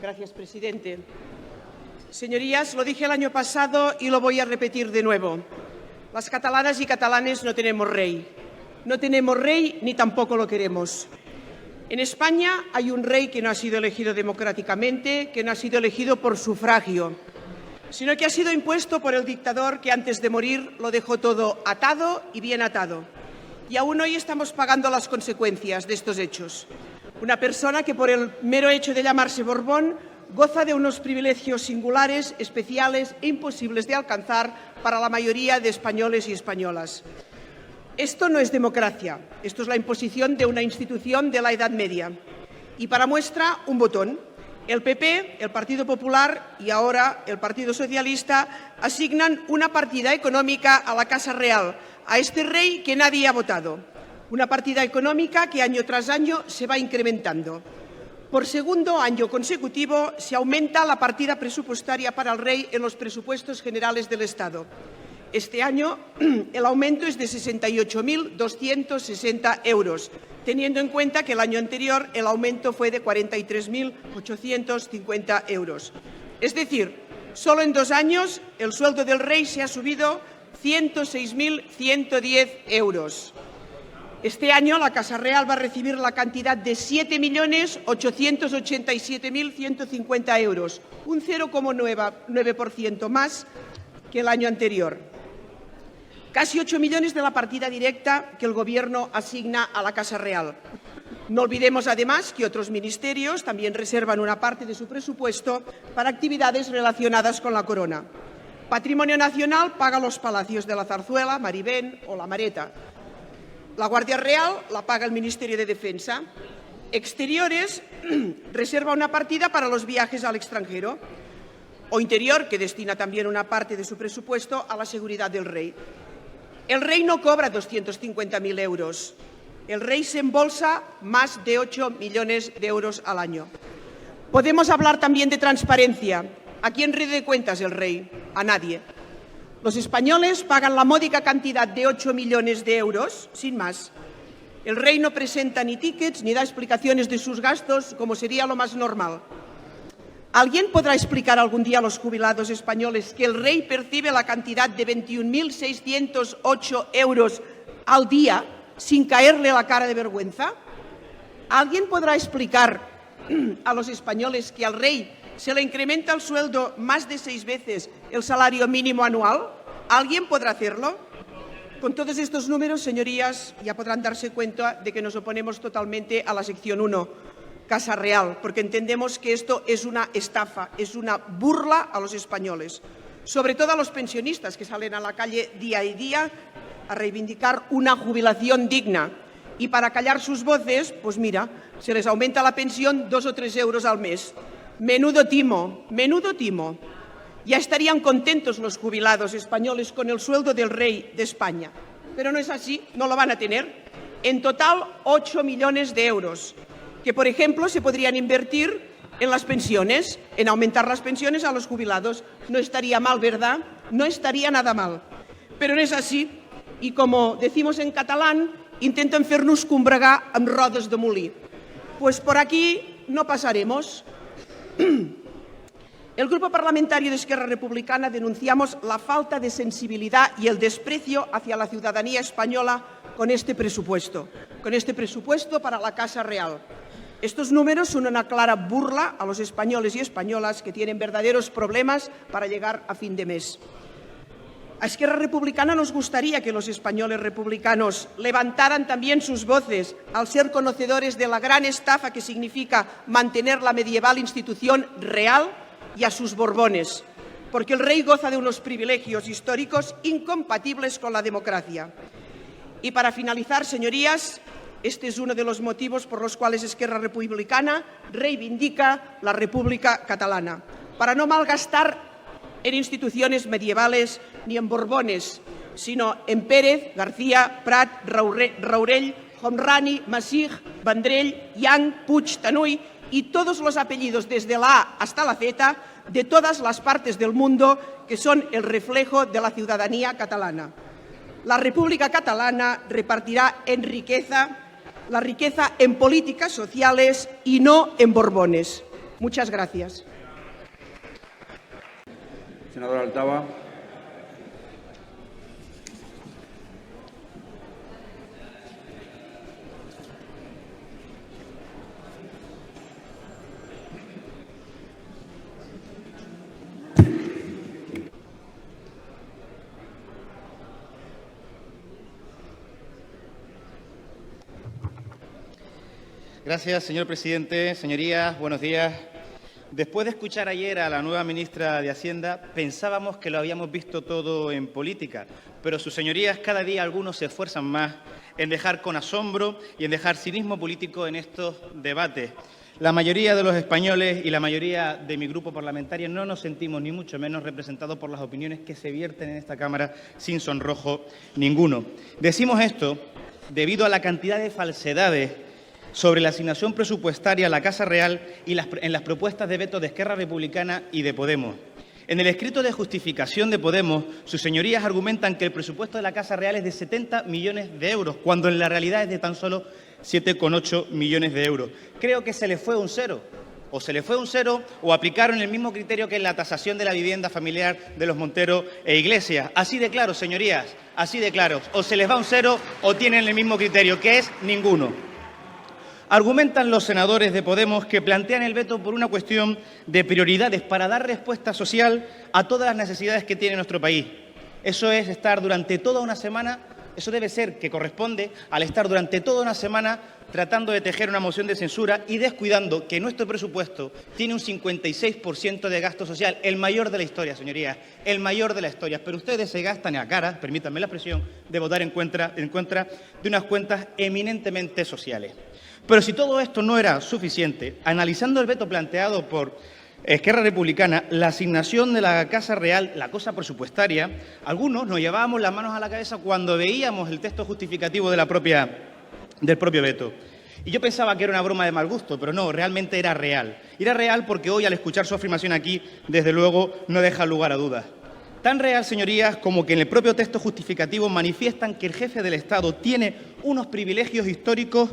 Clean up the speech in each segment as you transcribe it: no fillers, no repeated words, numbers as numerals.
Gracias, presidente. Señorías, lo dije el año pasado y lo voy a repetir de nuevo. Las catalanas y catalanes no tenemos rey. No tenemos rey ni tampoco lo queremos. En España hay un rey que no ha sido elegido democráticamente, que no ha sido elegido por sufragio, sino que ha sido impuesto por el dictador que antes de morir lo dejó todo atado y bien atado. Y aún hoy estamos pagando las consecuencias de estos hechos. Una persona que por el mero hecho de llamarse Borbón goza de unos privilegios singulares, especiales e imposibles de alcanzar para la mayoría de españoles y españolas. Esto no es democracia, esto es la imposición de una institución de la Edad Media. Y para muestra, un botón. El PP, el Partido Popular y ahora el Partido Socialista asignan una partida económica a la Casa Real, a este rey que nadie ha votado. Una partida económica que año tras año se va incrementando. Por segundo año consecutivo se aumenta la partida presupuestaria para el rey en los presupuestos generales del Estado. Este año el aumento es de 68.260 euros, teniendo en cuenta que el año anterior el aumento fue de 43.850 euros. Es decir, solo en 2 años el sueldo del rey se ha subido 106.110 euros. Este año la Casa Real va a recibir la cantidad de 7.887.150 euros, un 0,9% más que el año anterior. Casi 8 millones de la partida directa que el Gobierno asigna a la Casa Real. No olvidemos, además, que otros ministerios también reservan una parte de su presupuesto para actividades relacionadas con la corona. Patrimonio Nacional paga los palacios de la Zarzuela, Marivén o La Mareta. La Guardia Real la paga el Ministerio de Defensa. Exteriores reserva una partida para los viajes al extranjero. O Interior, que destina también una parte de su presupuesto a la seguridad del rey. El rey no cobra 250.000 euros. El rey se embolsa más de 8 millones de euros al año. Podemos hablar también de transparencia. ¿A quién rinde cuentas el rey? A nadie. Los españoles pagan la módica cantidad de 8 millones de euros, sin más. El rey no presenta ni tickets ni da explicaciones de sus gastos, como sería lo más normal. ¿Alguien podrá explicar algún día a los jubilados españoles que el rey percibe la cantidad de 21.608 euros al día sin caerle la cara de vergüenza? ¿Alguien podrá explicar a los españoles que al rey se le incrementa el sueldo más de 6 veces el salario mínimo anual? ¿Alguien podrá hacerlo? Con todos estos números, señorías, ya podrán darse cuenta de que nos oponemos totalmente a la sección 1, Casa Real, porque entendemos que esto es una estafa, es una burla a los españoles, sobre todo a los pensionistas que salen a la calle día y día a reivindicar una jubilación digna. Y para callar sus voces, pues mira, se les aumenta la pensión 2 o 3 euros al mes. Menudo timo, menudo timo. Ya estarían contentos los jubilados españoles con el sueldo del rey de España. Pero no es así, no lo van a tener. En total, 8 millones de euros, que, por ejemplo, se podrían invertir en las pensiones, en aumentar las pensiones a los jubilados. No estaría mal, ¿verdad? No estaría nada mal. Pero no es así. Y como decimos en catalán, intenten fer-nos combregar amb rodes de molí. Pues por aquí no pasaremos. El Grupo Parlamentario de Esquerra Republicana denunciamos la falta de sensibilidad y el desprecio hacia la ciudadanía española con este presupuesto para la Casa Real. Estos números son una clara burla a los españoles y españolas que tienen verdaderos problemas para llegar a fin de mes. A Esquerra Republicana nos gustaría que los españoles republicanos levantaran también sus voces al ser conocedores de la gran estafa que significa mantener la medieval institución real y a sus Borbones, porque el rey goza de unos privilegios históricos incompatibles con la democracia. Y para finalizar, señorías, este es uno de los motivos por los cuales Esquerra Republicana reivindica la República Catalana, para no malgastar en instituciones medievales ni en Borbones, sino en Pérez, García, Prat, Raurell, Homrani, Masig, Vendrell, Yang, Puig, Tanuy y todos los apellidos desde la A hasta la Z de todas las partes del mundo que son el reflejo de la ciudadanía catalana. La República Catalana repartirá la riqueza en políticas sociales y no en Borbones. Muchas gracias. Senadora Altava. Gracias, señor presidente. Señorías, buenos días. Después de escuchar ayer a la nueva ministra de Hacienda, pensábamos que lo habíamos visto todo en política, pero sus señorías, cada día algunos se esfuerzan más en dejar con asombro y en dejar cinismo político en estos debates. La mayoría de los españoles y la mayoría de mi grupo parlamentario no nos sentimos ni mucho menos representados por las opiniones que se vierten en esta Cámara sin sonrojo ninguno. Decimos esto debido a la cantidad de falsedades sobre la asignación presupuestaria a la Casa Real y en las propuestas de veto de Esquerra Republicana y de Podemos. En el escrito de justificación de Podemos, sus señorías argumentan que el presupuesto de la Casa Real es de 70 millones de euros, cuando en la realidad es de tan solo 7,8 millones de euros. Creo que se le fue un cero. O se le fue un cero o aplicaron el mismo criterio que en la tasación de la vivienda familiar de los Montero e Iglesias. Así de claro, señorías, así de claro. O se les va un cero o tienen el mismo criterio, que es ninguno. Argumentan los senadores de Podemos que plantean el veto por una cuestión de prioridades para dar respuesta social a todas las necesidades que tiene nuestro país. Eso es estar durante toda una semana, eso debe ser que corresponde al estar durante toda una semana tratando de tejer una moción de censura y descuidando que nuestro presupuesto tiene un 56% de gasto social, el mayor de la historia, señorías, el mayor de la historia. Pero ustedes se gastan a cara, permítanme la expresión, de votar en contra de unas cuentas eminentemente sociales. Pero si todo esto no era suficiente, analizando el veto planteado por Esquerra Republicana, la asignación de la Casa Real, la cosa presupuestaria, algunos nos llevábamos las manos a la cabeza cuando veíamos el texto justificativo del propio veto. Y yo pensaba que era una broma de mal gusto, pero no, realmente era real. Y era real porque hoy, al escuchar su afirmación aquí, desde luego no deja lugar a dudas. Tan real, señorías, como que en el propio texto justificativo manifiestan que el jefe del Estado tiene unos privilegios históricos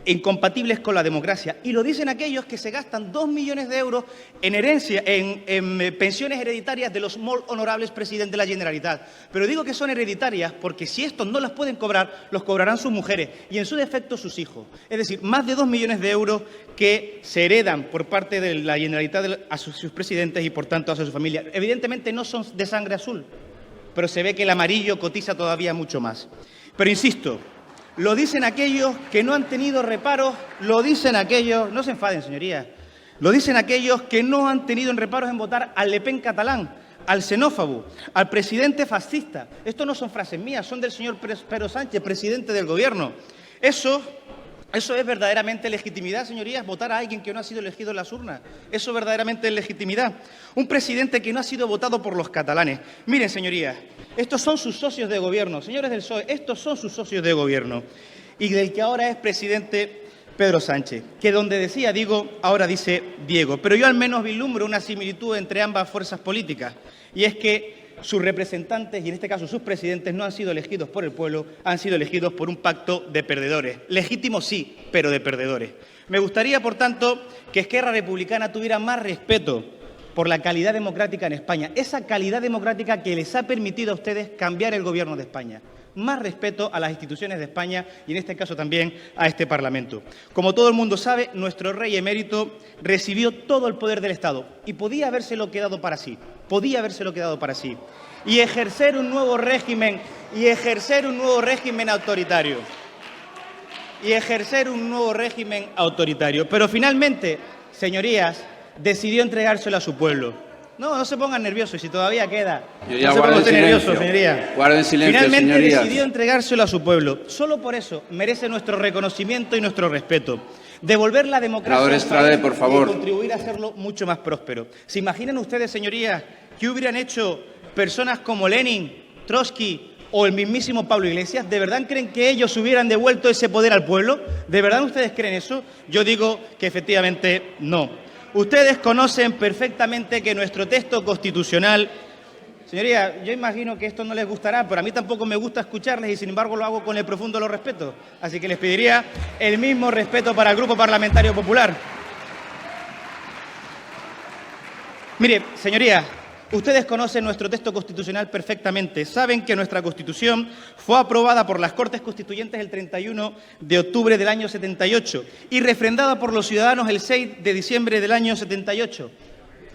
incompatibles con la democracia. Y lo dicen aquellos que se gastan 2 millones de euros en herencia, en pensiones hereditarias de los molt honorables presidentes de la Generalitat. Pero digo que son hereditarias porque si estos no las pueden cobrar, los cobrarán sus mujeres y en su defecto sus hijos. Es decir, más de 2 millones de euros que se heredan por parte de la Generalitat a sus presidentes y por tanto a su familia. Evidentemente no son de sangre azul, pero se ve que el amarillo cotiza todavía mucho más. Pero insisto, lo dicen aquellos que no han tenido reparos, lo dicen aquellos, no se enfaden, señorías, lo dicen aquellos que no han tenido reparos en votar al Le Pen catalán, al xenófobo, al presidente fascista. Esto no son frases mías, son del señor Pedro Sánchez, presidente del Gobierno. Eso es verdaderamente legitimidad, señorías, votar a alguien que no ha sido elegido en las urnas. Eso verdaderamente es legitimidad. Un presidente que no ha sido votado por los catalanes. Miren, señorías, estos son sus socios de gobierno. Señores del PSOE, estos son sus socios de gobierno. Y del que ahora es presidente Pedro Sánchez, que donde decía Diego, ahora dice Diego. Pero yo al menos vislumbro una similitud entre ambas fuerzas políticas. Y es que sus representantes, y en este caso sus presidentes, no han sido elegidos por el pueblo, han sido elegidos por un pacto de perdedores. Legítimo sí, pero de perdedores. Me gustaría, por tanto, que Esquerra Republicana tuviera más respeto por la calidad democrática en España, esa calidad democrática que les ha permitido a ustedes cambiar el Gobierno de España. Más respeto a las instituciones de España y, en este caso, también a este Parlamento. Como todo el mundo sabe, nuestro rey emérito recibió todo el poder del Estado y podía habérselo quedado para sí. Y ejercer un nuevo régimen autoritario. Pero finalmente, señorías, decidió entregárselo a su pueblo. No se pongan nerviosos, si todavía queda. No se pongan nerviosos, señoría. Guarden silencio, Finalmente señorías. decidió entregárselo a su pueblo. Solo por eso merece nuestro reconocimiento y nuestro respeto. Devolver la democracia Estrade, por favor. y contribuir a hacerlo mucho más próspero. ¿Se imaginan ustedes, señorías, qué hubieran hecho personas como Lenin, Trotsky o el mismísimo Pablo Iglesias? ¿De verdad creen que ellos hubieran devuelto ese poder al pueblo? ¿De verdad ustedes creen eso? Yo digo que efectivamente no. Ustedes conocen perfectamente que nuestro texto constitucional... Señoría, yo imagino que esto no les gustará, pero a mí tampoco me gusta escucharles y, sin embargo, lo hago con el profundo de los respetos. Así que les pediría el mismo respeto para el Grupo Parlamentario Popular. Mire, señorías, ustedes conocen nuestro texto constitucional perfectamente. Saben que nuestra Constitución fue aprobada por las Cortes Constituyentes el 31 de octubre del año 78 y refrendada por los ciudadanos el 6 de diciembre del año 78.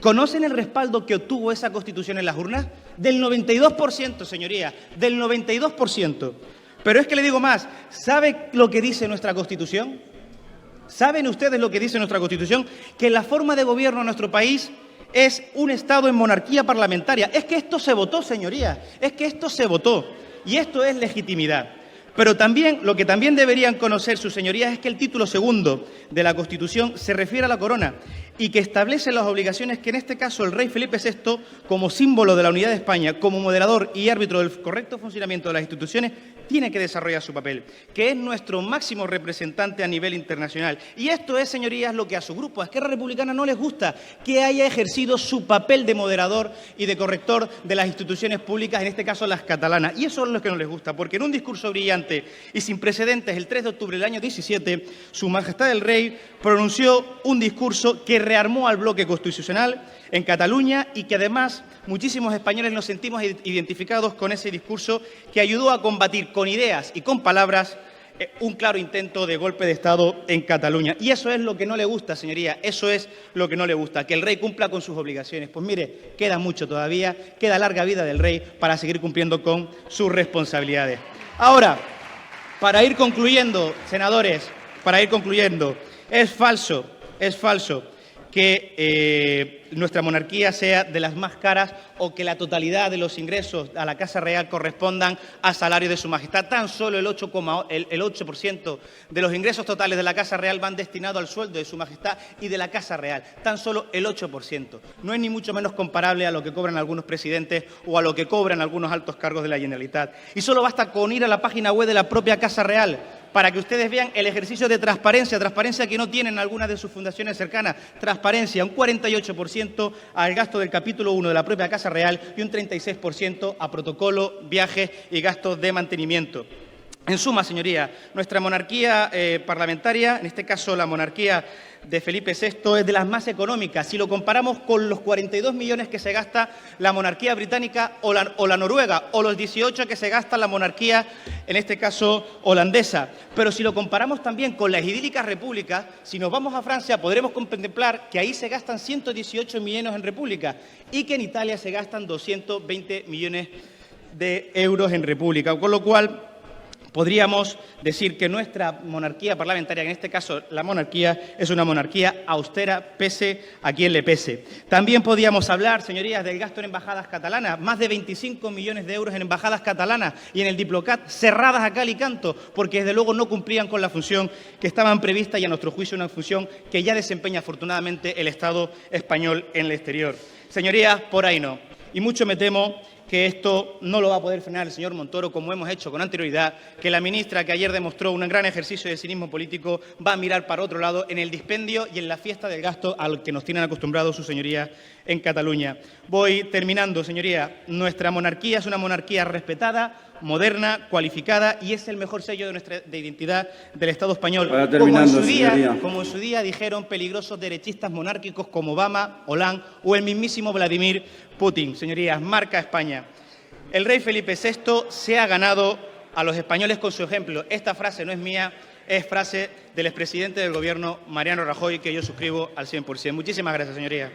¿Conocen el respaldo que obtuvo esa Constitución en las urnas? Del 92%, señorías, del 92%. Pero es que le digo más, ¿sabe lo que dice nuestra Constitución? ¿Saben ustedes lo que dice nuestra Constitución? Que la forma de gobierno en nuestro país es un Estado en monarquía parlamentaria. Es que esto se votó, señorías, es que esto se votó. Y esto es legitimidad. Pero también, lo que también deberían conocer sus señorías es que el título segundo de la Constitución se refiere a la corona y que establece las obligaciones que en este caso el rey Felipe VI, como símbolo de la unidad de España, como moderador y árbitro del correcto funcionamiento de las instituciones, tiene que desarrollar su papel, que es nuestro máximo representante a nivel internacional. Y esto es, señorías, lo que a su grupo, a Esquerra Republicana, no les gusta, que haya ejercido su papel de moderador y de corrector de las instituciones públicas, en este caso las catalanas. Y eso es lo que no les gusta, porque en un discurso brillante y sin precedentes, el 3 de octubre del año 17, Su Majestad el Rey pronunció un discurso que rearmó al bloque constitucional en Cataluña y que además muchísimos españoles nos sentimos identificados con ese discurso que ayudó a combatir con ideas y con palabras un claro intento de golpe de Estado en Cataluña. Y eso es lo que no le gusta, señoría, eso es lo que no le gusta, que el rey cumpla con sus obligaciones. Pues mire, queda mucho todavía, queda larga vida del rey para seguir cumpliendo con sus responsabilidades. Ahora, para ir concluyendo, senadores, para ir concluyendo, es falso que nuestra monarquía sea de las más caras o que la totalidad de los ingresos a la Casa Real correspondan al salario de Su Majestad. Tan solo el 8% de los ingresos totales de la Casa Real van destinados al sueldo de Su Majestad y de la Casa Real. Tan solo el 8%. No es ni mucho menos comparable a lo que cobran algunos presidentes o a lo que cobran algunos altos cargos de la Generalitat. Y solo basta con ir a la página web de la propia Casa Real para que ustedes vean el ejercicio de transparencia que no tienen algunas de sus fundaciones cercanas. Transparencia, un 48% al gasto del capítulo 1 de la propia Casa Real y un 36% a protocolo, viajes y gastos de mantenimiento. En suma, señoría, nuestra monarquía parlamentaria, en este caso la monarquía de Felipe VI, es de las más económicas. Si lo comparamos con los 42 millones que se gasta la monarquía británica o la noruega, o los 18 que se gasta la monarquía, en este caso, holandesa. Pero si lo comparamos también con las idílicas repúblicas, si nos vamos a Francia, podremos contemplar que ahí se gastan 118 millones en república y que en Italia se gastan 220 millones de euros en república. Con lo cual, podríamos decir que nuestra monarquía parlamentaria, en este caso la monarquía, es una monarquía austera, pese a quien le pese. También podríamos hablar, señorías, del gasto en embajadas catalanas, más de 25 millones de euros en embajadas catalanas y en el Diplocat, cerradas a cal y canto, porque desde luego no cumplían con la función que estaban previstas y a nuestro juicio una función que ya desempeña afortunadamente el Estado español en el exterior. Señorías, por ahí no. Y mucho me temo que esto no lo va a poder frenar el señor Montoro, como hemos hecho con anterioridad, que la ministra, que ayer demostró un gran ejercicio de cinismo político, va a mirar para otro lado en el dispendio y en la fiesta del gasto al que nos tienen acostumbrados sus señorías en Cataluña. Voy terminando, señoría. Nuestra monarquía es una monarquía respetada, moderna, cualificada y es el mejor sello de identidad del Estado español. Como en su día dijeron peligrosos derechistas monárquicos como Obama, Hollande o el mismísimo Vladimir Putin. Señorías, marca España. El rey Felipe VI se ha ganado a los españoles con su ejemplo. Esta frase no es mía, es frase del expresidente del Gobierno, Mariano Rajoy, que yo suscribo al 100%. Muchísimas gracias, señorías.